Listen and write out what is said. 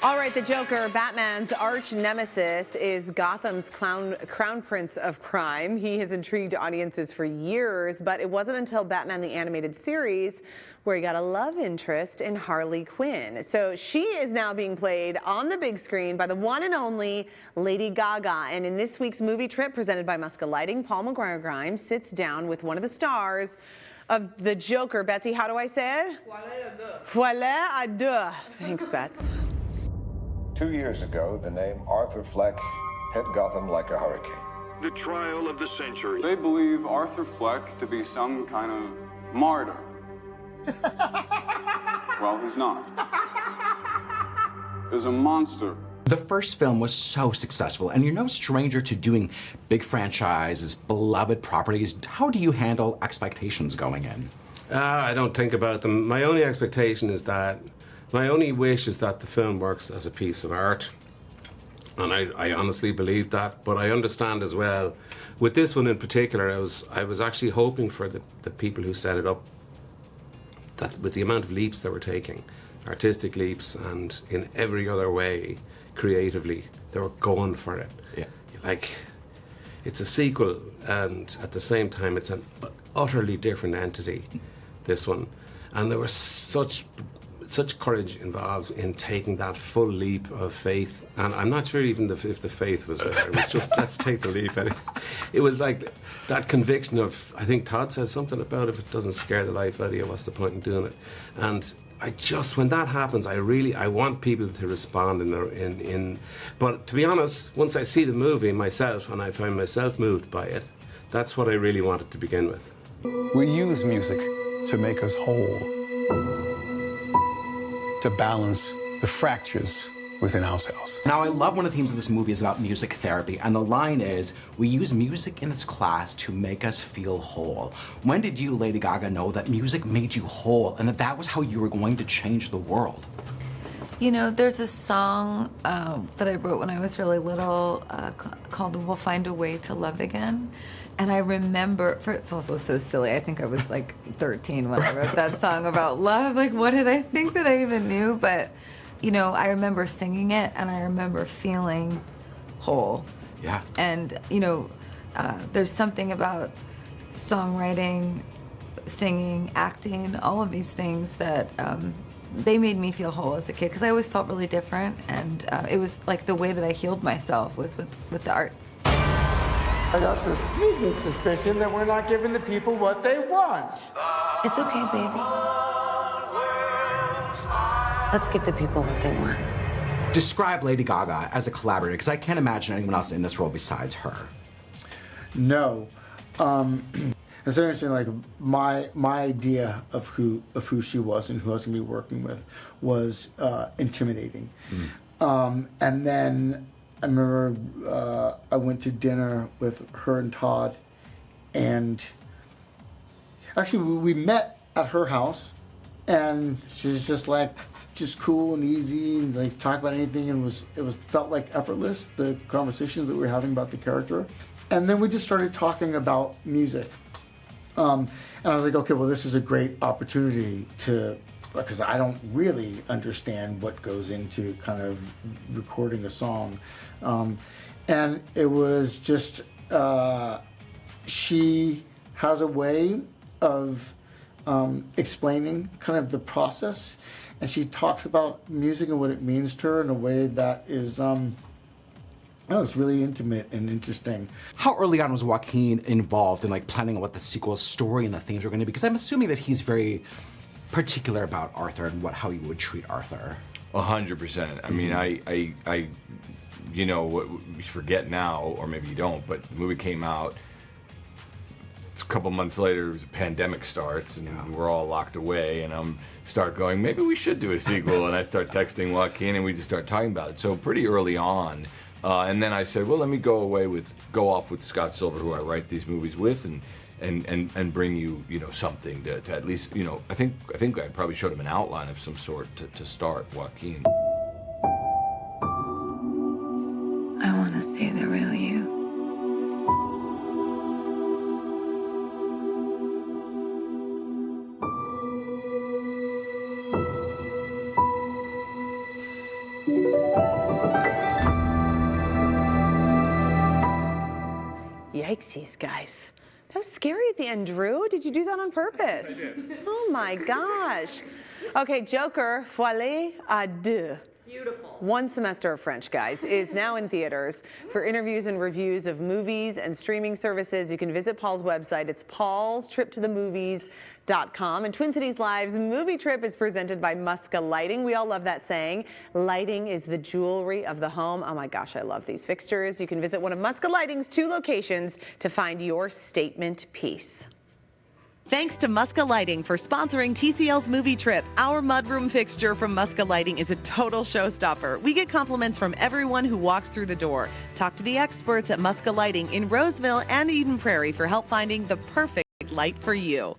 All right, the Joker, Batman's arch nemesis, is Gotham's crown prince of crime. He has intrigued audiences for years, but it wasn't until Batman the Animated Series where he got a love interest in Harley Quinn. So she is now being played on the big screen by the one and only Lady Gaga. And in this week's movie trip presented by Muska Lighting, Paul McGuire Grimes sits down with one of the stars of the Joker. Betsy, how do I say it? Folie À Deux. Thanks, Bets. 2 years ago, the name Arthur Fleck hit Gotham like a hurricane. The trial of the century. They believe Arthur Fleck to be some kind of martyr. Well, he's not. He's a monster. The first film was so successful, and you're no stranger to doing big franchises, beloved properties. How do you handle expectations going in? I don't think about them. My only expectation is that my only wish is that the film works as a piece of art. And I honestly believe that, but I understand as well. With this one in particular, I was actually hoping for the people who set it up, that with the amount of leaps they were taking, artistic leaps, and in every other way, creatively, they were going for it. Yeah. Like, it's a sequel, and at the same time, it's an utterly different entity, this one. And there was such courage involved in taking that full leap of faith, and I'm not sure even if the faith was there. It was just, let's take the leap. And it was like that conviction of, I think Todd said something about, if it doesn't scare the life out of you, what's the point in doing it? And I just, when that happens, I want people to respond but to be honest, once I see the movie myself and I find myself moved by it, that's what I really wanted to begin with. We use music to make us whole, to balance the fractures within ourselves. Now, I love one of the themes of this movie is about music therapy, and the line is, we use music in its class to make us feel whole. When did you, Lady Gaga, know that music made you whole and that was how you were going to change the world? You know, there's a song that I wrote when I was really little called We'll Find a Way to Love Again. And I remember, it's also so silly, I think I was like 13 when I wrote that song about love. Like, what did I think that I even knew? But, you know, I remember singing it and I remember feeling whole. Yeah. And, you know, there's something about songwriting, singing, acting, all of these things that they made me feel whole as a kid, because I always felt really different, and it was like the way that I healed myself was with the arts. I got the sneaking suspicion that we're not giving the people what they want. It's okay, baby. Let's give the people what they want. Describe Lady Gaga as a collaborator, because I can't imagine anyone else in this role besides her. No. It's so interesting, like, my idea of who she was and who I was going to be working with was intimidating. And then I remember I went to dinner with her and Todd, and actually we met at her house, and she was just like, just cool and easy, and like talk about anything, and it felt like effortless, the conversations that we were having about the character. And then we just started talking about music. And I was like, okay, well, this is a great opportunity because I don't really understand what goes into kind of recording a song. And it was just, she has a way of explaining kind of the process, and she talks about music and what it means to her in a way that is, it's really intimate and interesting. How early on was Joaquin involved in like planning what the sequel story and the themes were going to be? Because I'm assuming that he's very particular about Arthur and how he would treat Arthur. 100%. I mean, I you know, what we forget now, or maybe you don't, but the movie came out. A couple months later, the pandemic starts, and we're all locked away, and I'm start going, maybe we should do a sequel, and I start texting Joaquin, and we just start talking about it. So pretty early on. And then I said, well, let me go off with Scott Silver, who I write these movies with, and bring you, you know, something to at least, you know, I think I probably showed him an outline of some sort to start Joaquin. I want to see the real you. Yikesies, guys. That was scary at the end, Drew. Did you do that on purpose? I did. Oh my gosh. Okay, Joker, Folie À Deux. Beautiful. One Semester of French, guys, is now in theaters. For interviews and reviews of movies and streaming services, you can visit Paul's website. It's paulstriptothemovies.com. And Twin Cities Live's movie trip is presented by Muska Lighting. We all love that saying. Lighting is the jewelry of the home. Oh my gosh, I love these fixtures. You can visit one of Muska Lighting's 2 locations to find your statement piece. Thanks to Muska Lighting for sponsoring TCL's movie trip. Our mudroom fixture from Muska Lighting is a total showstopper. We get compliments from everyone who walks through the door. Talk to the experts at Muska Lighting in Roseville and Eden Prairie for help finding the perfect light for you.